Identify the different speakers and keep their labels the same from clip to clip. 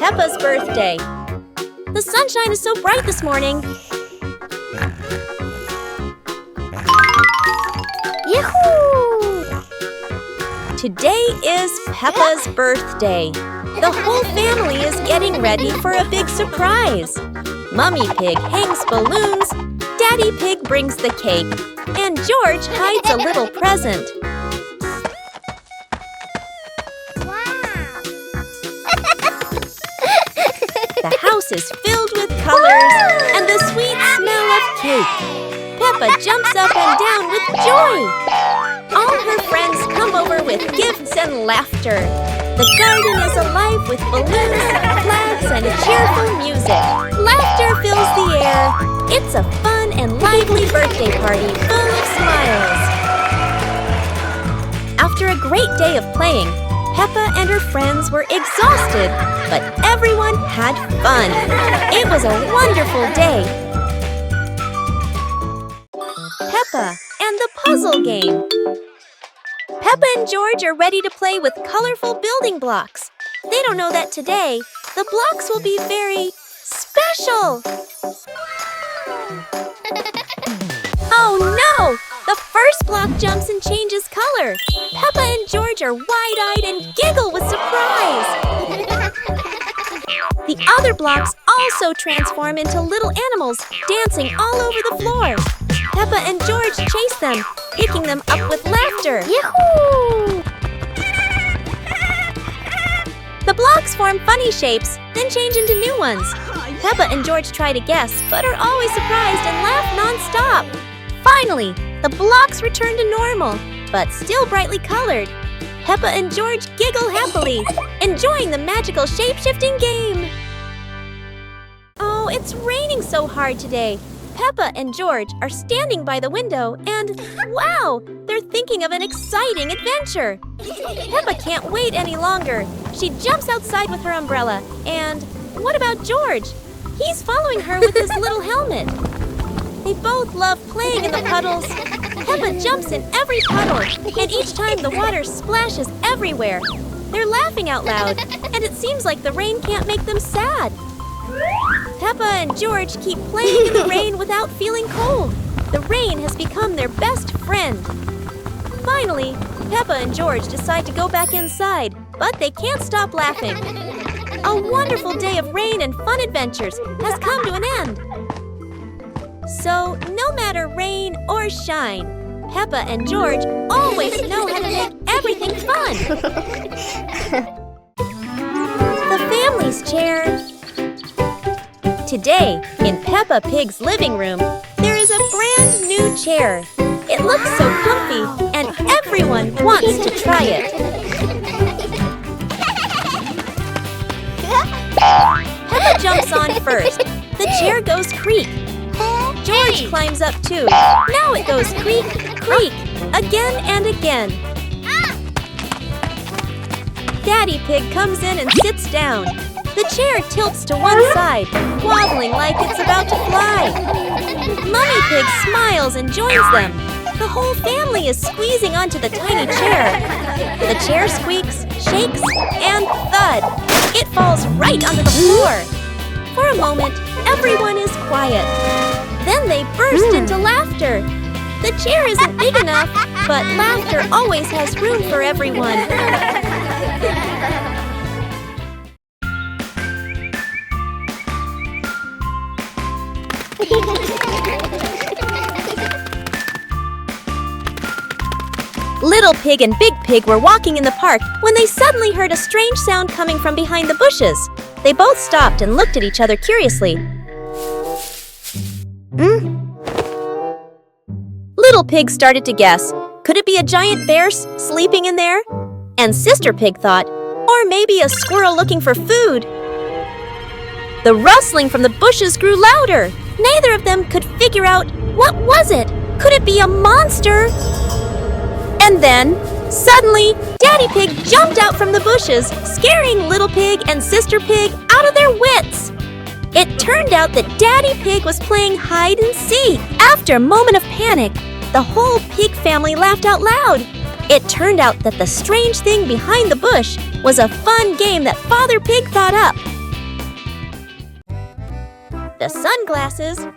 Speaker 1: Peppa's birthday. The sunshine is so bright this morning. Yahoo! Today is Peppa's birthday. The whole family is getting ready for a big surprise. Mummy Pig hangs balloons, Daddy Pig brings the cake, and George hides a little present. The house is filled with colors and the sweet smell of cake. Peppa jumps up and down with joy. All her friends come over with gifts and laughter. The garden is alive with balloons, flags, and cheerful music. Laughter fills the air. It's a fun and lively birthday party full of smiles. After a great day of playing, Peppa and her friends were exhausted, but everyone had fun. It was a wonderful day. Peppa and the puzzle game. Peppa and George are ready to play with colorful building blocks. They don't know that today, the blocks will be very special. Oh no! The first block jumps and changes color. Peppa and George are wide-eyed and giggle with surprise. The other blocks also transform into little animals dancing all over the floor. Peppa and George chase them, picking them up with laughter. Yahoo! The blocks form funny shapes, then change into new ones. Peppa and George try to guess, but are always surprised and laugh non-stop. Finally, the blocks return to normal, but still brightly colored. Peppa and George giggle happily, enjoying the magical shape-shifting game. Oh, it's raining so hard today. Peppa and George are standing by the window and, wow, they're thinking of an exciting adventure. Peppa can't wait any longer. She jumps outside with her umbrella. And what about George? He's following her with his little helmet. They both love playing in the puddles. Peppa jumps in every puddle, and each time the water splashes everywhere. They're laughing out loud, and it seems like the rain can't make them sad. Peppa and George keep playing in the rain without feeling cold. The rain has become their best friend. Finally, Peppa and George decide to go back inside, but they can't stop laughing. A wonderful day of rain and fun adventures has come to an end. So, no matter rain or shine, Peppa and George always know how to make everything fun. The family's chair. Today, in Peppa Pig's living room, there is a brand new chair. It looks so comfy, and everyone wants to try it. Peppa jumps on first. The chair goes creak. George climbs up too. Now it goes creak, creak, again and again. Daddy Pig comes in and sits down. The chair tilts to one side, wobbling like it's about to fly. Mummy Pig smiles and joins them. The whole family is squeezing onto the tiny chair. The chair squeaks, shakes, and thud. It falls right onto the floor. For a moment, everyone is quiet. Then they burst into laughter. The chair isn't big enough, but laughter always has room for everyone. Little Pig and Big Pig were walking in the park when they suddenly heard a strange sound coming from behind the bushes. They both stopped and looked at each other curiously. Little Pig started to guess. Could it be a giant bear sleeping in there? And Sister Pig thought, or maybe a squirrel looking for food. The rustling from the bushes grew louder. Neither of them could figure out, what was it? Could it be a monster? And then, suddenly, Daddy Pig jumped out from the bushes, scaring Little Pig and Sister Pig out of their wits. It turned out that Daddy Pig was playing hide and seek. After a moment of panic, the whole pig family laughed out loud. It turned out that the strange thing behind the bush was a fun game that Father Pig thought up. the sunglasses.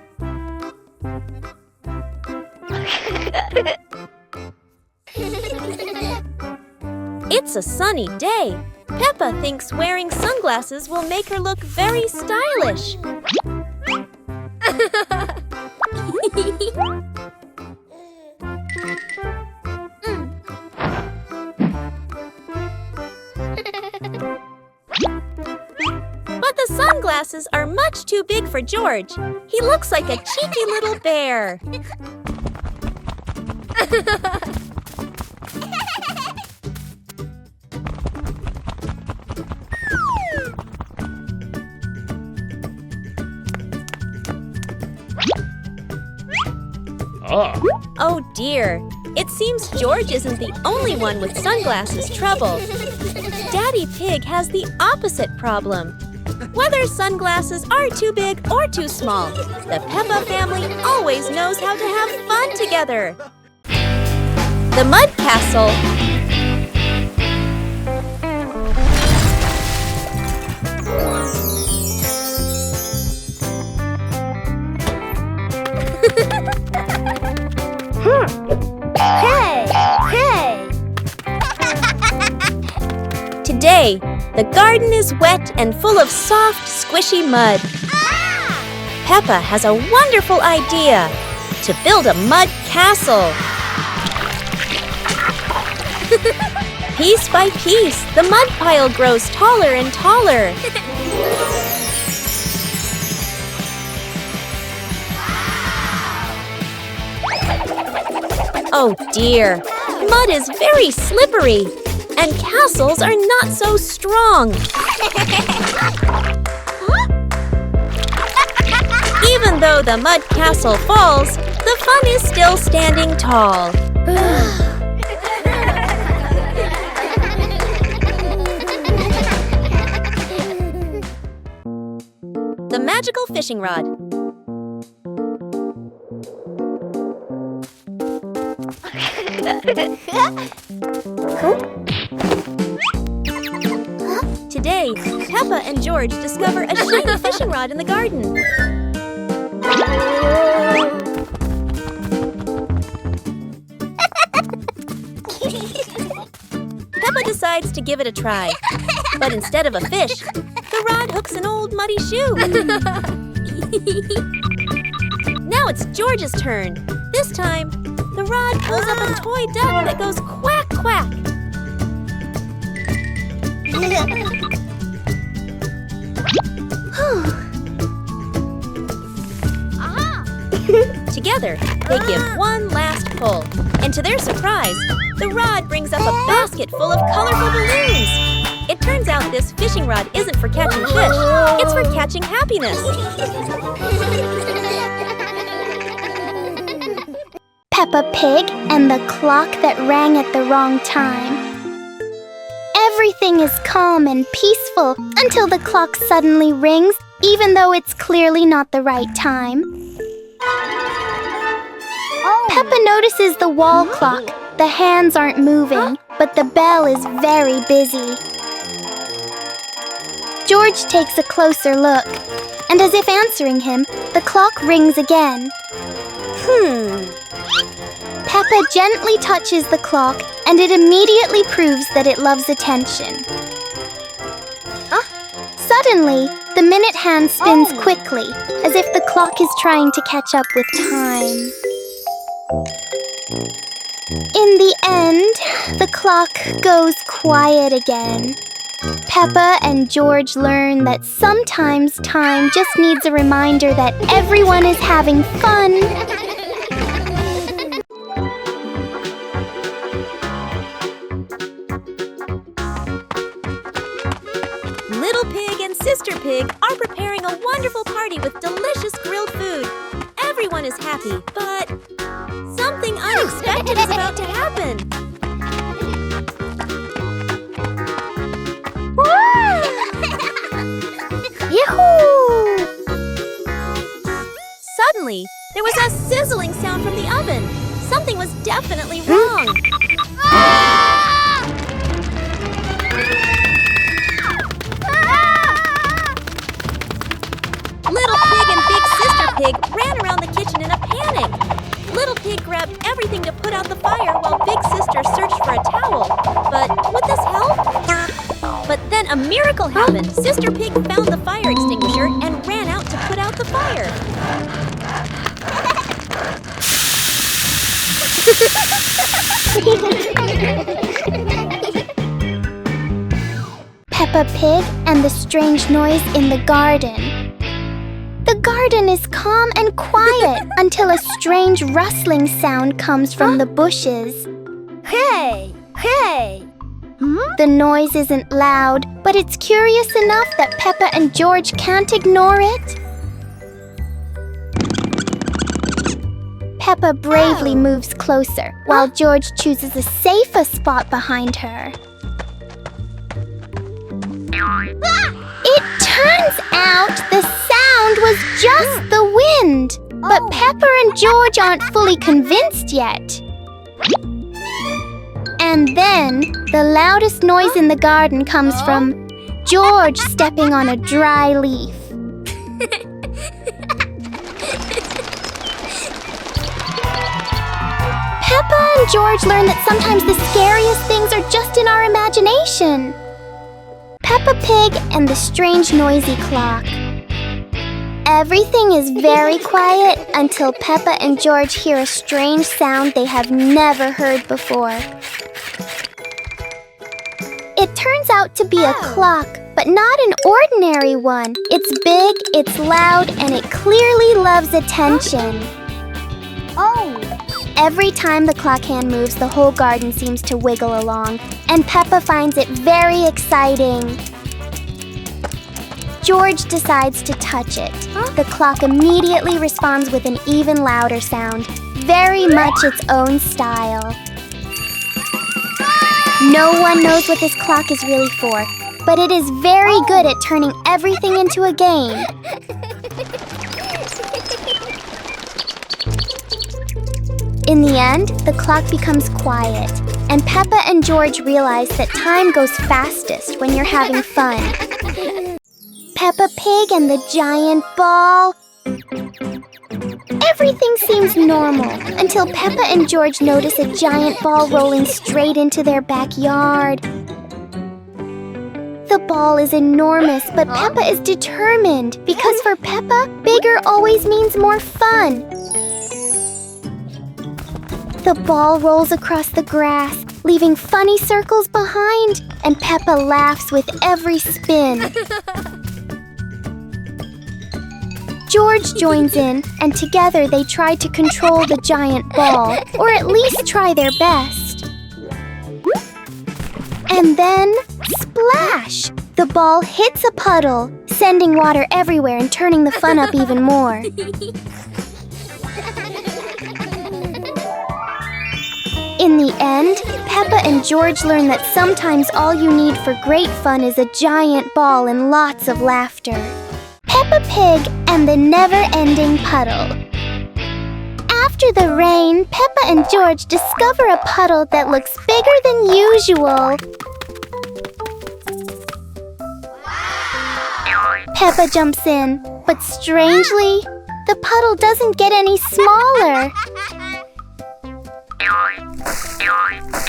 Speaker 1: It's a sunny day. Peppa thinks wearing sunglasses will make her look very stylish. But the sunglasses are much too big for George. He looks like a cheeky little bear. Oh dear, it seems George isn't the only one with sunglasses trouble. Daddy Pig has the opposite problem. Whether sunglasses are too big or too small, the Peppa family always knows how to have fun together. The Mud Castle. Hey! Today, the garden is wet and full of soft, squishy mud. Peppa has a wonderful idea to build a mud castle. Piece by piece, the mud pile grows taller and taller. Oh dear, mud is very slippery, and castles are not so strong. Even though the mud castle falls, the fun is still standing tall. The magical fishing rod. Today, Peppa and George discover a shiny fishing rod in the garden. Peppa decides to give it a try, but instead of a fish, the rod hooks an old muddy shoe. Now it's George's turn. This time, the rod pulls up a toy duck that goes quack, quack. Together, they give one last pull. And to their surprise, the rod brings up a basket full of colorful balloons. It turns out this fishing rod isn't for catching fish. It's for catching happiness.
Speaker 2: Peppa Pig and the clock that rang at the wrong time. Everything is calm and peaceful until the clock suddenly rings, even though it's clearly not the right time. Peppa notices the wall clock. The hands aren't moving, but the bell is very busy. George takes a closer look, and as if answering him, the clock rings again. Peppa gently touches the clock, and it immediately proves that it loves attention. Suddenly, the minute hand spins quickly, as if the clock is trying to catch up with time. In the end, the clock goes quiet again. Peppa and George learn that sometimes time just needs a reminder that everyone is having fun.
Speaker 1: Little Pig and Sister Pig are preparing a wonderful party with delicious grilled food. Everyone is happy, but something unexpected is about to happen.
Speaker 2: Yahoo!
Speaker 1: Suddenly, there was a sizzling sound from the oven. Something was definitely wrong. Little Pig and Big out the fire while Big Sister searched for a towel. But would this help? But then a miracle happened. Sister Pig found the fire extinguisher and ran out to put out the fire.
Speaker 2: Peppa Pig and the strange noise in the garden. The garden is calm and quiet until a strange rustling sound comes from the bushes.
Speaker 1: Hey! Hey!
Speaker 2: The noise isn't loud, but it's curious enough that Peppa and George can't ignore it. Peppa bravely moves closer, while George chooses a safer spot behind her. It turns out the sound was just the wind, but Peppa and George aren't fully convinced yet. And then, the loudest noise in the garden comes from George stepping on a dry leaf. Peppa and George learn that sometimes the scariest things are just in our imagination. Peppa Pig and the strange noisy clock. Everything is very quiet until Peppa and George hear a strange sound they have never heard before. It turns out to be a clock, but not an ordinary one. It's big, it's loud, and it clearly loves attention. Every time the clock hand moves, the whole garden seems to wiggle along, and Peppa finds it very exciting. George decides to touch it. The clock immediately responds with an even louder sound, very much its own style. No one knows what this clock is really for, but it is very good at turning everything into a game. In the end, the clock becomes quiet, and Peppa and George realize that time goes fastest when you're having fun. Peppa Pig and the giant ball. Everything seems normal until Peppa and George notice a giant ball rolling straight into their backyard. The ball is enormous, but Peppa is determined because for Peppa, bigger always means more fun. The ball rolls across the grass, leaving funny circles behind, and Peppa laughs with every spin. George joins in, and together they try to control the giant ball, or at least try their best. And then, splash! The ball hits a puddle, sending water everywhere and turning the fun up even more. In the end, Peppa and George learn that sometimes all you need for great fun is a giant ball and lots of laughter. Peppa Pig and the never-ending puddle. After the rain, Peppa and George discover a puddle that looks bigger than usual. Peppa jumps in, but strangely, the puddle doesn't get any smaller.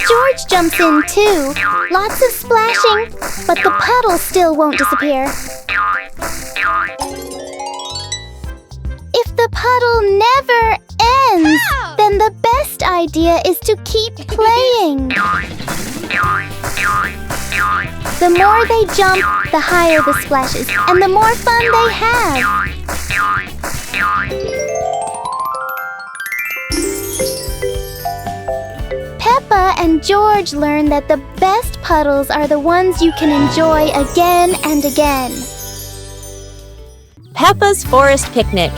Speaker 2: George jumps in too. Lots of splashing, but the puddle still won't disappear. If the puddle never ends, then the best idea is to keep playing. The more they jump, the higher the splashes, and the more fun they have. Peppa and George learn that the best puddles are the ones you can enjoy again and again.
Speaker 1: Peppa's Forest Picnic.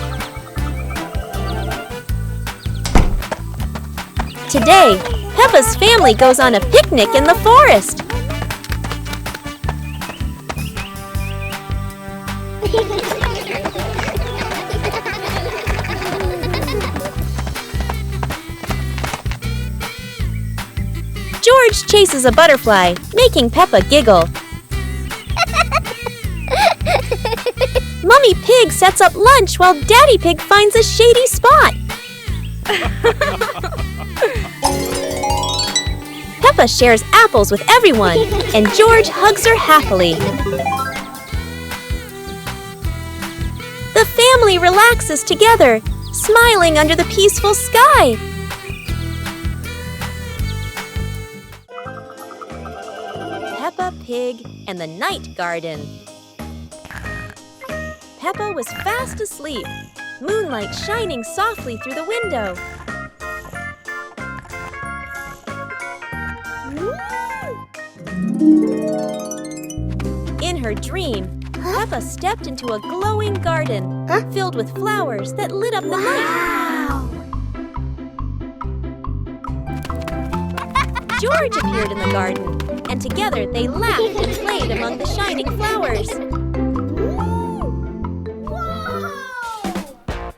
Speaker 1: Today, Peppa's family goes on a picnic in the forest. George chases a butterfly, making Peppa giggle. Mummy Pig sets up lunch while Daddy Pig finds a shady spot. Peppa shares apples with everyone, and George hugs her happily. The family relaxes together, smiling under the peaceful sky. Peppa Pig and the Night Garden. Peppa was fast asleep, moonlight shining softly through the window. In her dream, Peppa stepped into a glowing garden filled with flowers that lit up the night. George appeared in the garden, and together they laughed and played among the shining flowers.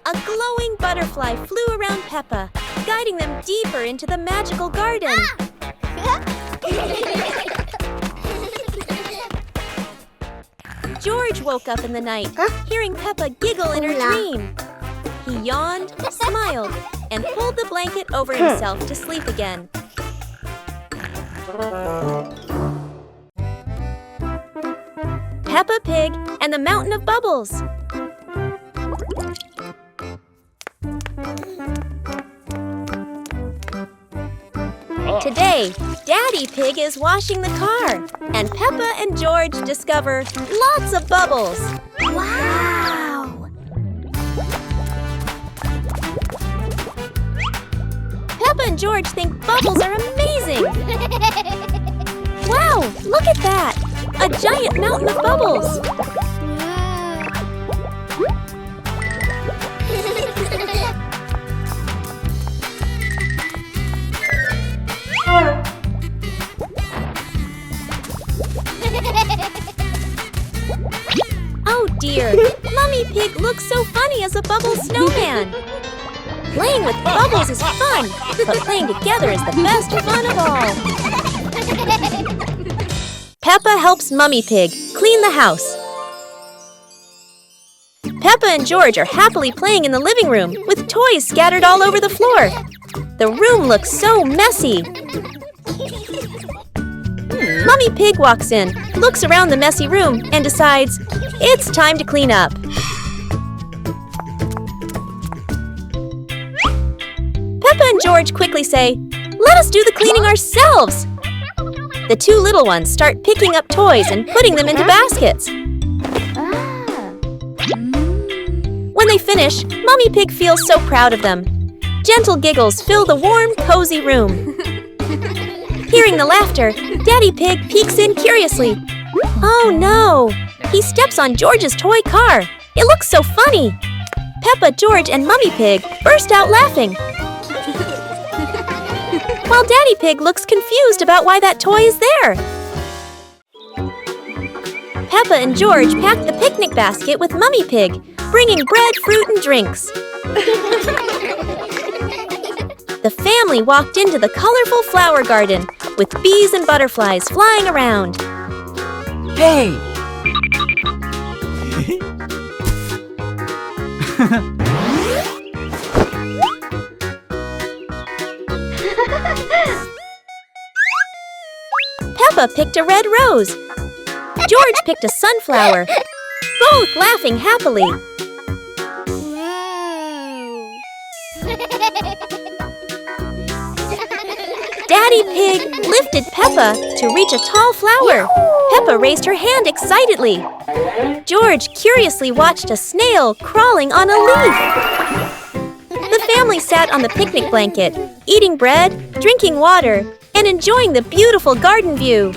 Speaker 1: A glowing butterfly flew around Peppa, guiding them deeper into the magical garden. George woke up in the night, hearing Peppa giggle in her dream. He yawned, smiled, and pulled the blanket over himself to sleep again. Peppa Pig and the Mountain of Bubbles. Today, Daddy Pig is washing the car, and Peppa and George discover lots of bubbles.
Speaker 2: Wow!
Speaker 1: Peppa and George think bubbles are amazing. Wow, look at that! A giant mountain of bubbles. Oh dear, Mummy Pig looks so funny as a bubble snowman. Playing with bubbles is fun, but playing together is the best fun of all. Peppa helps Mummy Pig clean the house. Peppa and George are happily playing in the living room with toys scattered all over the floor. The room looks so messy. Mummy Pig walks in, looks around the messy room, and decides it's time to clean up. Peppa and George quickly say, "Let us do the cleaning ourselves." The two little ones start picking up toys and putting them into baskets. When they finish, Mummy Pig feels so proud of them. Gentle giggles fill the warm, cozy room. Hearing the laughter, Daddy Pig peeks in curiously. Oh no! He steps on George's toy car. It looks so funny. Peppa, George, and Mummy Pig burst out laughing. While Daddy Pig looks confused about why that toy is there. Peppa and George pack the picnic basket with Mummy Pig, bringing bread, fruit, and drinks. The family walked into the colorful flower garden with bees and butterflies flying around.
Speaker 3: Hey!
Speaker 1: Peppa picked a red rose. George picked a sunflower, both laughing happily. Daddy Pig lifted Peppa to reach a tall flower. Peppa raised her hand excitedly. George curiously watched a snail crawling on a leaf. The family sat on the picnic blanket, eating bread, drinking water, and enjoying the beautiful garden view.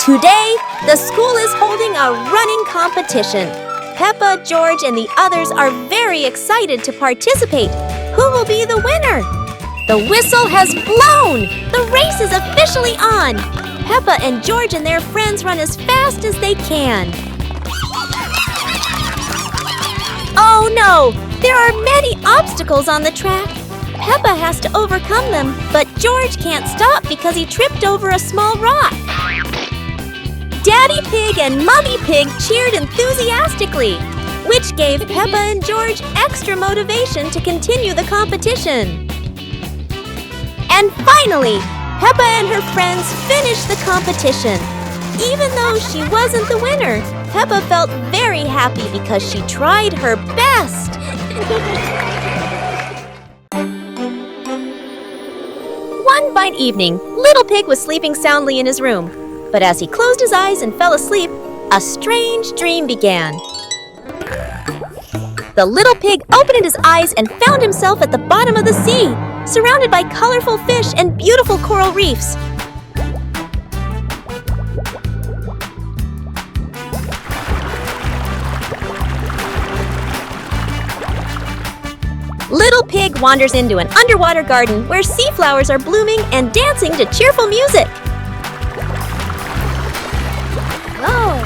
Speaker 1: Today, the school is holding a running competition. Peppa, George, and the others are very excited to participate. Who will be the winner? The whistle has blown! The race is officially on! Peppa and George and their friends run as fast as they can. Oh no! There are many obstacles on the track. Peppa has to overcome them, but George can't stop because he tripped over a small rock. Daddy Pig and Mummy Pig cheered enthusiastically. which gave Peppa and George extra motivation to continue the competition. And finally, Peppa and her friends finished the competition. Even though she wasn't the winner, Peppa felt very happy because she tried her best. One fine evening, Little Pig was sleeping soundly in his room. But as he closed his eyes and fell asleep, a strange dream began. The little pig opened his eyes and found himself at the bottom of the sea, surrounded by colorful fish and beautiful coral reefs. Little Pig wanders into an underwater garden where sea flowers are blooming and dancing to cheerful music. Oh!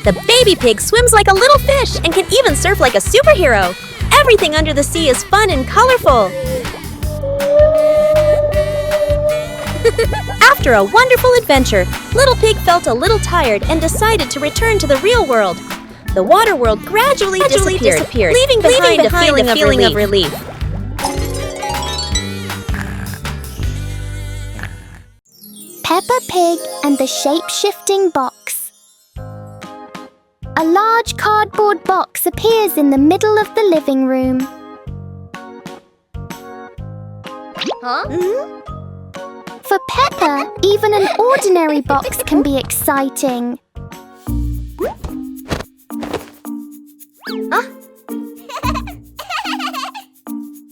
Speaker 1: The baby pig swims like a little fish and can even surf like a superhero. Everything under the sea is fun and colorful. After a wonderful adventure, Little Pig felt a little tired and decided to return to the real world. The water world gradually disappeared, leaving behind a feeling of relief.
Speaker 2: Peppa Pig and the Shape-Shifting Box. A large cardboard box appears in the middle of the living room. For Peppa, even an ordinary box can be exciting.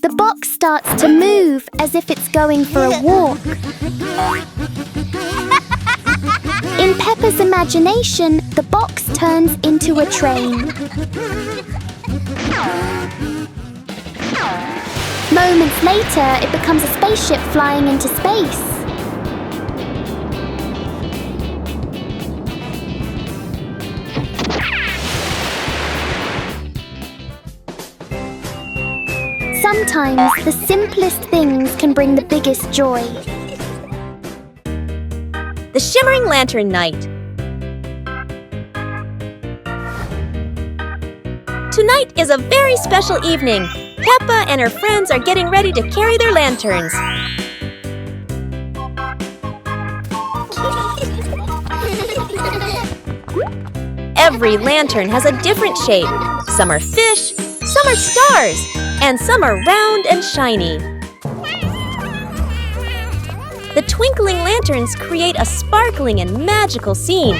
Speaker 2: The box starts to move as if it's going for a walk. In Peppa's imagination, the box turns into a train. Moments later, it becomes a spaceship flying into space. Sometimes the simplest things can bring the biggest joy.
Speaker 1: The Shimmering Lantern Night. Tonight is a very special evening. Peppa and her friends are getting ready to carry their lanterns. Every lantern has a different shape. Some are fish, some are stars, and some are round and shiny. The twinkling lanterns create a sparkling and magical scene.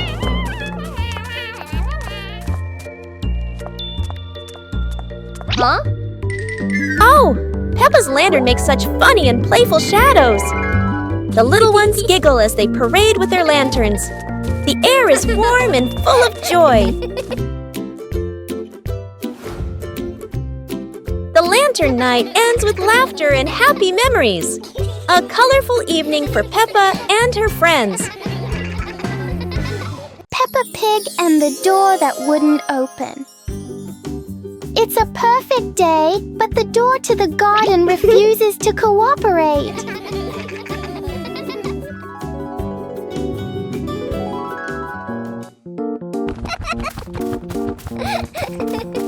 Speaker 1: Oh! Peppa's lantern makes such funny and playful shadows. The little ones giggle as they parade with their lanterns. The air is warm and full of joy. The lantern night ends with laughter and happy memories. A colorful evening for Peppa and her friends.
Speaker 2: Peppa Pig and the door that wouldn't open. It's a perfect day, but the door to the garden refuses to cooperate.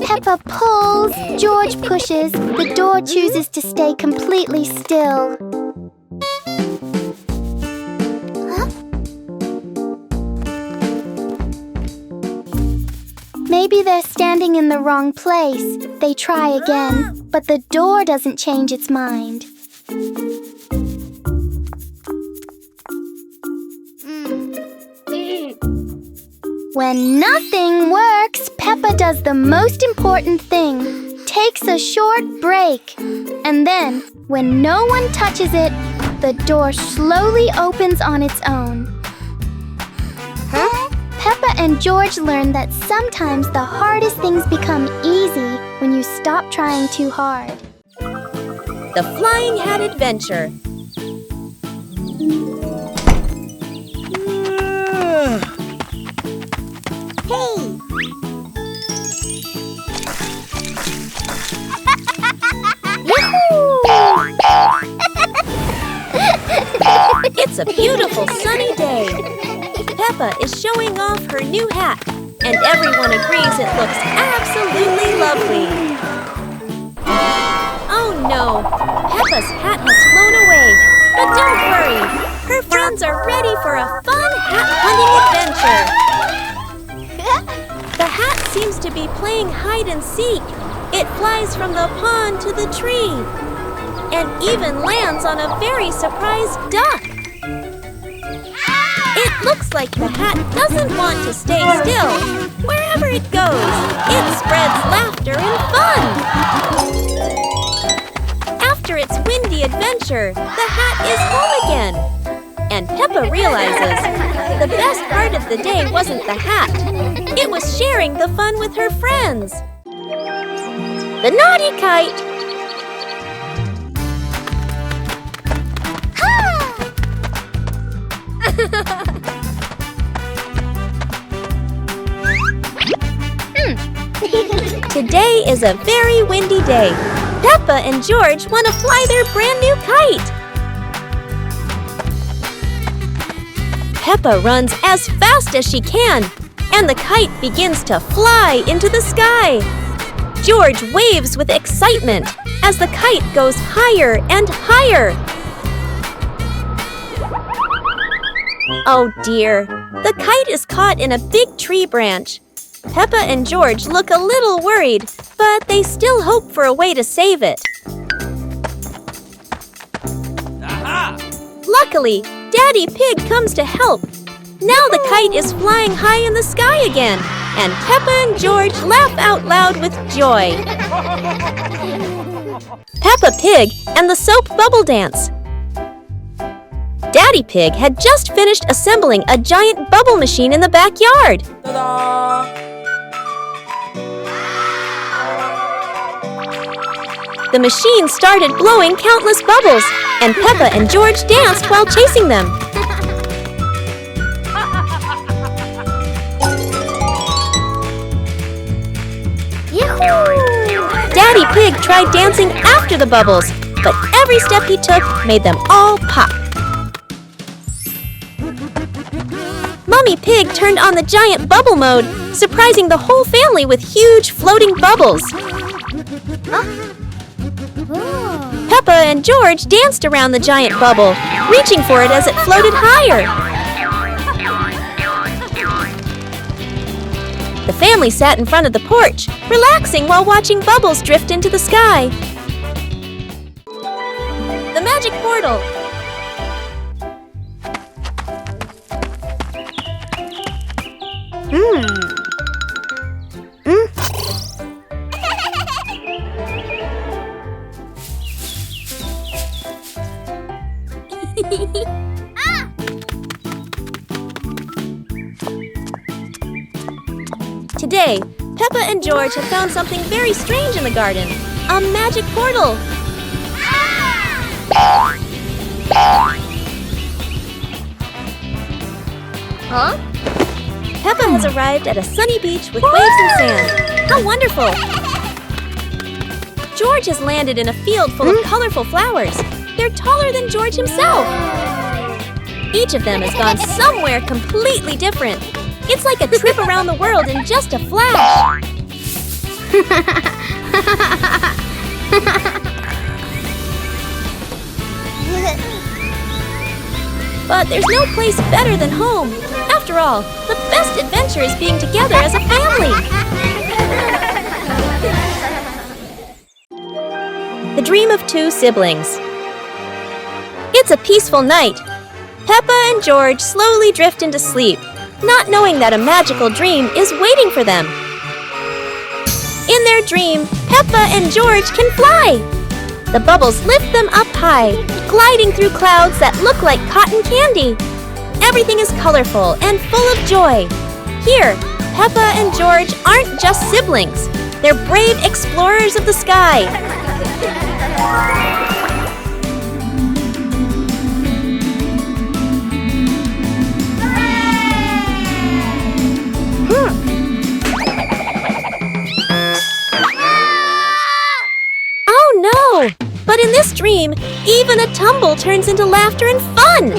Speaker 2: Peppa pulls, George pushes, the door chooses to stay completely still. Maybe they're standing in the wrong place. They try again, but the door doesn't change its mind. When nothing works, Peppa does the most important thing. Takes a short break. And then, when no one touches it, the door slowly opens on its own. Peppa and George learn that sometimes the hardest things become easy when you stop trying too hard.
Speaker 1: The Flying Hat Adventure. Hey! Yahoo! new hat, and everyone agrees it looks absolutely lovely. Oh no! Peppa's hat has flown away, but don't worry. Her friends are ready for a fun hat-hunting adventure. The hat seems to be playing hide-and-seek. It flies from the pond to the tree, and even lands on a very surprised duck. It looks like the hat doesn't want to stay still. Wherever it goes, it spreads laughter and fun. After its windy adventure, the hat is home again. And Peppa realizes the best part of the day wasn't the hat. It was sharing the fun with her friends. The naughty kite. Today is a very windy day. Peppa and George want to fly their brand new kite. Peppa runs as fast as she can, and the kite begins to fly into the sky. George waves with excitement as the kite goes higher and higher. Oh dear, the kite is caught in a big tree branch. Peppa and George look a little worried, but they still hope for a way to save it. Aha! Luckily, Daddy Pig comes to help. Now the kite is flying high in the sky again, and Peppa and George laugh out loud with joy. Peppa Pig and the Soap Bubble Dance. Daddy Pig had just finished assembling a giant bubble machine in the backyard. Ta-da! The machine started blowing countless bubbles, and Peppa and George danced while chasing them. Daddy Pig tried dancing after the bubbles, but every step he took made them all pop. Mummy Pig turned on the giant bubble mode, surprising the whole family with huge floating bubbles. Peppa and George danced around the giant bubble, reaching for it as it floated higher. The family sat in front of the porch, relaxing while watching bubbles drift into the sky. The magic portal. Today, Peppa and George have found something very strange in the garden. A magic portal. Huh? Peppa has arrived at a sunny beach with waves and sand. How wonderful! George has landed in a field full of colorful flowers. They're taller than George himself. Each of them has gone somewhere completely different. It's like a trip around the world in just a flash. But there's no place better than home. After all, the best adventure is being together as a family. The Dream of Two Siblings. It's a peaceful night. Peppa and George slowly drift into sleep, not knowing that a magical dream is waiting for them. In their dream, Peppa and George can fly. The bubbles lift them up high, gliding through clouds that look like cotton candy. Everything is colorful and full of joy. Here, Peppa and George aren't just siblings. They're brave explorers of the sky. Oh no! But in this dream, even a tumble turns into laughter and fun!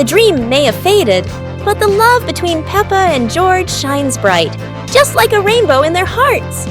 Speaker 1: The dream may have faded, but the love between Peppa and George shines bright, just like a rainbow in their hearts.